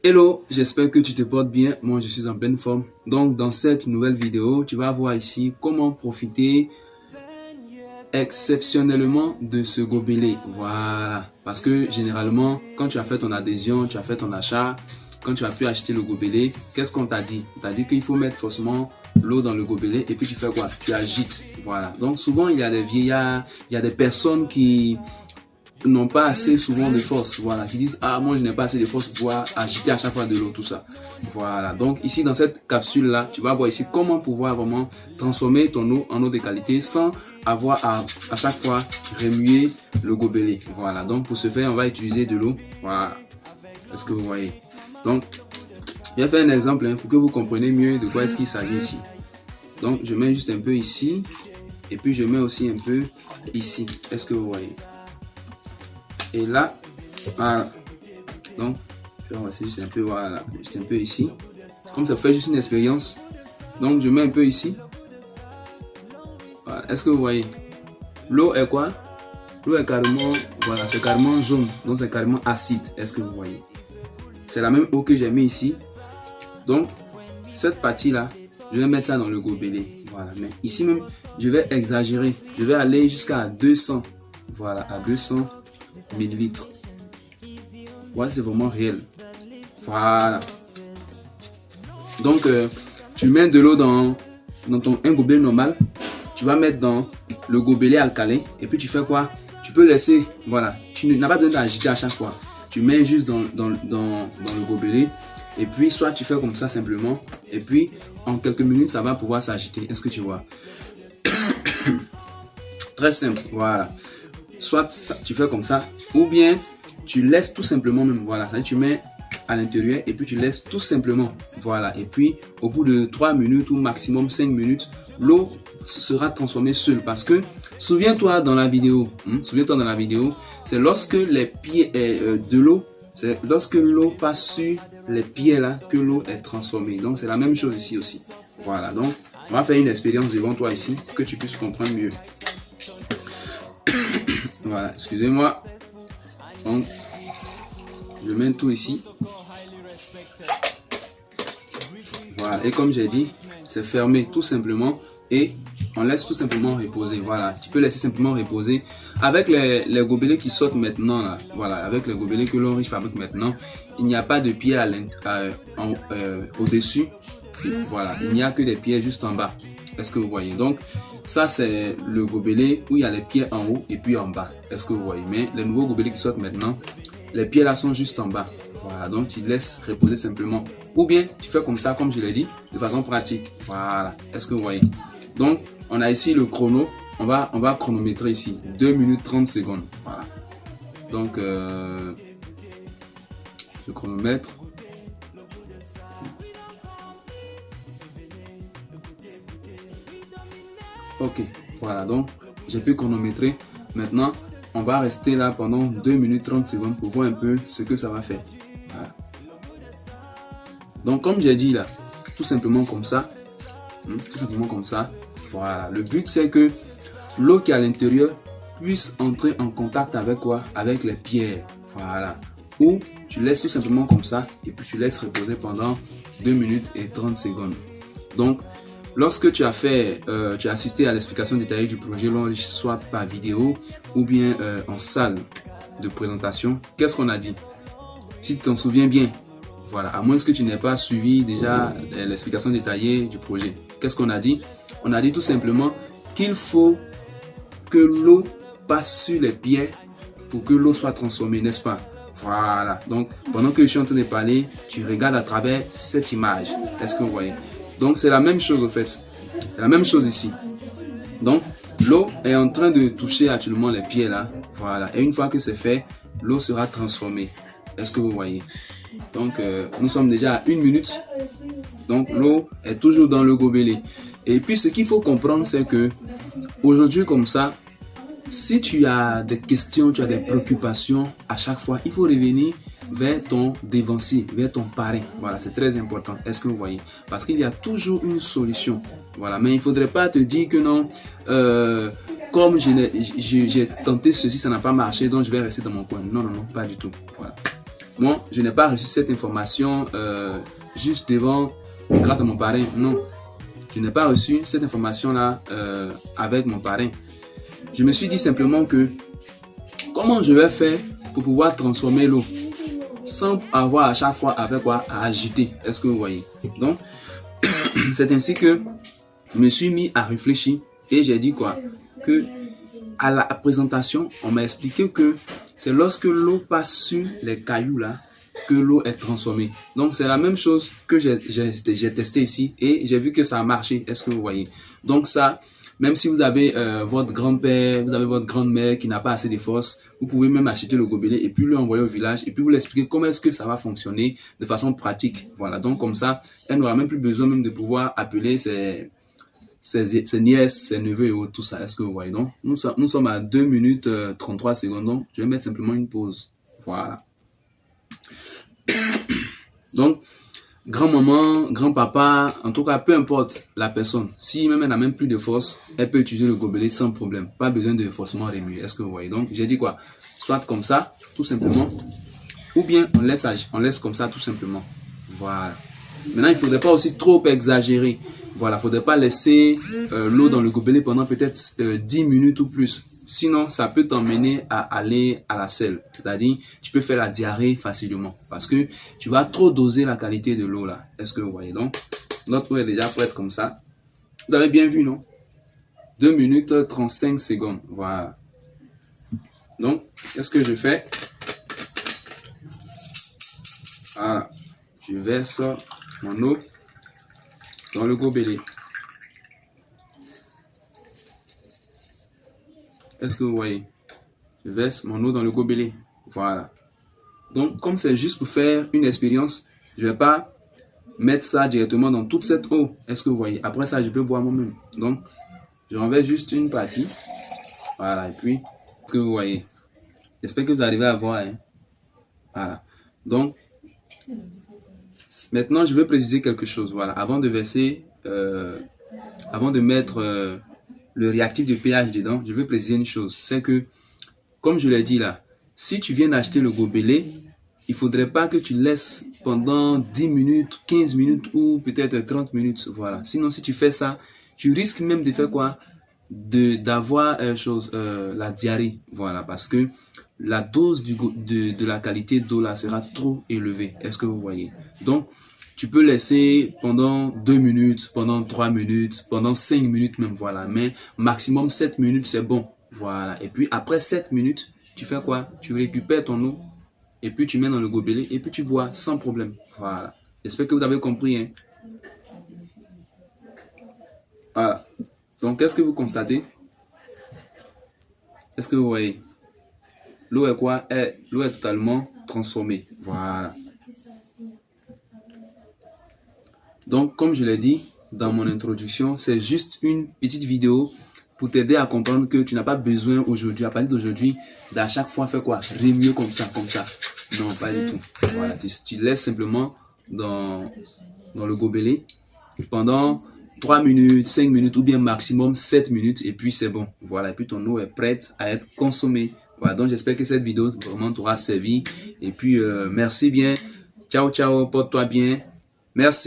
Hello, j'espère que tu te portes bien. Moi, je suis en pleine forme. Donc, dans cette nouvelle vidéo, tu vas voir ici comment profiter exceptionnellement de ce gobelet. Voilà. Parce que généralement, quand tu as fait ton adhésion, tu as fait ton achat, quand tu as pu acheter le gobelet, qu'est-ce qu'on t'a dit? On t'a dit qu'il faut mettre forcément l'eau dans le gobelet et puis tu fais quoi? Tu agites. Voilà. Donc, souvent, il y a des vieillards, il y a des personnes qui n'ont pas assez souvent de force, voilà, qui disent ah moi je n'ai pas assez de force pour pouvoir agiter à chaque fois de l'eau, tout ça, voilà. Donc ici dans cette capsule là, tu vas voir ici comment pouvoir vraiment transformer ton eau en eau de qualité sans avoir à chaque fois remuer le gobelet, voilà. Donc pour ce faire on va utiliser de l'eau, voilà, est-ce que vous voyez? Donc je vais faire un exemple pour que vous compreniez mieux de quoi est-ce qu'il s'agit ici. Donc je mets juste un peu ici et puis je mets aussi un peu ici, est-ce que vous voyez? Et là, voilà. Donc, je vais ramasser juste un peu, voilà, juste un peu ici. Comme ça fait juste une expérience. Donc, je mets un peu ici. Voilà. Est-ce que vous voyez? L'eau est quoi? L'eau est carrément, voilà, c'est carrément jaune. Donc, c'est carrément acide. Est-ce que vous voyez? C'est la même eau que j'ai mis ici. Donc, cette partie-là, je vais mettre ça dans le gobelet. Voilà. Mais ici même, je vais exagérer. Je vais aller jusqu'à 200. Voilà, à 200 millilitres. Voilà, c'est vraiment réel. Voilà. Donc, tu mets de l'eau dans un gobelet normal. Tu vas mettre dans le gobelet alcalin. Et puis, tu fais quoi? Tu peux laisser, voilà. Tu n'as pas besoin d'agiter à chaque fois. Tu mets juste dans le gobelet. Et puis, soit tu fais comme ça simplement. Et puis, en quelques minutes, ça va pouvoir s'agiter. Est-ce que tu vois? Très simple. Voilà. Soit ça, tu fais comme ça, ou bien tu laisses tout simplement même, voilà, tu mets à l'intérieur et puis tu laisses tout simplement, voilà, et puis au bout de 3 minutes ou maximum 5 minutes, l'eau sera transformée seule, parce que souviens-toi dans la vidéo, c'est lorsque les pieds de l'eau, c'est lorsque l'eau passe sur les pieds là que l'eau est transformée. Donc c'est la même chose ici aussi, voilà. Donc on va faire une expérience devant toi ici pour que tu puisses comprendre mieux. Voilà, excusez-moi. Donc, je mets tout ici. Voilà, et comme j'ai dit, c'est fermé tout simplement et on laisse tout simplement reposer. Voilà, tu peux laisser simplement reposer. Avec les gobelets qui sortent maintenant, là, voilà, avec les gobelets que l'Orange fabrique maintenant, il n'y a pas de pieds au-dessus. Voilà, il n'y a que des pieds juste en bas. Est-ce que vous voyez? Donc, ça c'est le gobelet où il y a les pieds en haut et puis en bas. Est-ce que vous voyez? Mais les nouveaux gobelets qui sortent maintenant, les pieds là sont juste en bas. Voilà, donc tu laisses reposer simplement. Ou bien tu fais comme ça, comme je l'ai dit, de façon pratique. Voilà, est-ce que vous voyez? Donc, on a ici le chrono. On va chronométrer ici 2 minutes 30 secondes. Voilà. Donc, le chronomètre. Ok, voilà, donc j'ai pu chronométrer. Maintenant, on va rester là pendant 2 minutes 30 secondes pour voir un peu ce que ça va faire. Voilà. Donc, comme j'ai dit là, tout simplement comme ça. Tout simplement comme ça. Voilà. Le but, c'est que l'eau qui est à l'intérieur puisse entrer en contact avec quoi? Avec les pierres. Voilà. Ou tu laisses tout simplement comme ça et puis tu laisses reposer pendant 2 minutes et 30 secondes. Donc, lorsque tu as assisté à l'explication détaillée du projet, soit par vidéo ou bien en salle de présentation, qu'est-ce qu'on a dit? Si tu t'en souviens bien, voilà, à moins que tu n'aies pas suivi déjà l'explication détaillée du projet, qu'est-ce qu'on a dit? On a dit tout simplement qu'il faut que l'eau passe sur les pieds pour que l'eau soit transformée, n'est-ce pas? Voilà, donc pendant que je suis en train de parler, tu regardes à travers cette image. Est-ce que vous voyez? Donc c'est la même chose en fait, c'est la même chose ici. Donc l'eau est en train de toucher actuellement les pieds là, voilà. Et une fois que c'est fait, l'eau sera transformée. Est-ce que vous voyez? Donc nous sommes déjà à 1 minute. Donc l'eau est toujours dans le gobelet. Et puis ce qu'il faut comprendre, c'est que aujourd'hui comme ça, si tu as des questions, tu as des préoccupations, à chaque fois, il faut revenir vers ton dévancier, vers ton parrain. Voilà, c'est très important. Est-ce que vous voyez? Parce qu'il y a toujours une solution. Voilà, mais il ne faudrait pas te dire que non, comme j'ai tenté ceci, ça n'a pas marché, donc je vais rester dans mon coin. Non, non, non, pas du tout. Voilà. moi, je n'ai pas reçu cette information juste grâce à mon parrain. Non, je n'ai pas reçu cette information-là avec mon parrain. Je me suis dit simplement que comment je vais faire pour pouvoir transformer l'eau sans avoir à chaque fois avec quoi à agiter. Est-ce que vous voyez? Donc, c'est ainsi que je me suis mis à réfléchir et j'ai dit quoi? Que à la présentation, on m'a expliqué que c'est lorsque l'eau passe sur les cailloux là que l'eau est transformée. Donc, c'est la même chose que j'ai testé ici et j'ai vu que ça a marché. Est-ce que vous voyez? Donc, ça, même si vous avez votre grand-père, vous avez votre grand-mère qui n'a pas assez de force, vous pouvez même acheter le gobelet et puis lui envoyer au village et puis vous l'expliquer comment est-ce que ça va fonctionner de façon pratique. Voilà, donc comme ça, elle n'aura même plus besoin même de pouvoir appeler ses nièces, ses neveux et autres, tout ça. Est-ce que vous voyez? Donc, nous sommes à 2 minutes 33 secondes, donc je vais mettre simplement une pause. Voilà. Donc, grand-maman, grand-papa, en tout cas, peu importe la personne, si même elle n'a même plus de force, elle peut utiliser le gobelet sans problème. Pas besoin de forcément remuer. Est-ce que vous voyez? Donc, j'ai dit quoi? Soit comme ça, tout simplement, ou bien on laisse comme ça, tout simplement. Voilà. Maintenant, il ne faudrait pas aussi trop exagérer. Voilà, il ne faudrait pas laisser l'eau dans le gobelet pendant peut-être 10 minutes ou plus. Sinon, ça peut t'emmener à aller à la selle. C'est-à-dire, tu peux faire la diarrhée facilement. Parce que tu vas trop doser la qualité de l'eau là. Est-ce que vous voyez? Donc, notre eau est déjà prête comme ça. Vous avez bien vu, non? 2 minutes 35 secondes. Voilà. Donc, qu'est-ce que je fais? Voilà. Je verse mon eau dans le gobelet. Est-ce que vous voyez? Je verse mon eau dans le gobelet. Voilà. Donc, comme c'est juste pour faire une expérience, je ne vais pas mettre ça directement dans toute cette eau. Est-ce que vous voyez? Après ça, je peux boire moi-même. Donc, je renverse juste une partie. Voilà. Et puis, est-ce que vous voyez? J'espère que vous arrivez à voir. Hein? Voilà. Donc, maintenant, je veux préciser quelque chose. Voilà. Avant de verser, avant de mettre le réactif de pH dedans, je veux préciser une chose. C'est que, comme je l'ai dit là, si tu viens d'acheter le gobelet, il ne faudrait pas que tu laisses pendant 10 minutes, 15 minutes ou peut-être 30 minutes. Voilà. Sinon, si tu fais ça, tu risques même de faire quoi? D'avoir la diarrhée. Voilà. Parce que la dose de la qualité d'eau là sera trop élevée. Est-ce que vous voyez? Donc, tu peux laisser pendant 2 minutes, pendant 3 minutes, pendant 5 minutes même, voilà. Mais maximum 7 minutes, c'est bon. Voilà. Et puis après 7 minutes, tu fais quoi? Tu récupères ton eau et puis tu mets dans le gobelet et puis tu bois sans problème. Voilà. J'espère que vous avez compris. Hein? Voilà. Donc, qu'est-ce que vous constatez? Est-ce que vous voyez? L'eau est quoi? L'eau est totalement transformée. Voilà. Donc, comme je l'ai dit dans mon introduction, c'est juste une petite vidéo pour t'aider à comprendre que tu n'as pas besoin aujourd'hui, à partir d'aujourd'hui, d'à chaque fois faire quoi? Remuer comme ça, comme ça. Non, pas du tout. Voilà, tu laisses simplement dans le gobelet pendant 3 minutes, 5 minutes ou bien maximum 7 minutes et puis c'est bon. Voilà, et puis ton eau est prête à être consommée. Voilà, donc j'espère que cette vidéo vraiment t'aura servi. Et puis, merci bien. Ciao, ciao, porte-toi bien. Merci.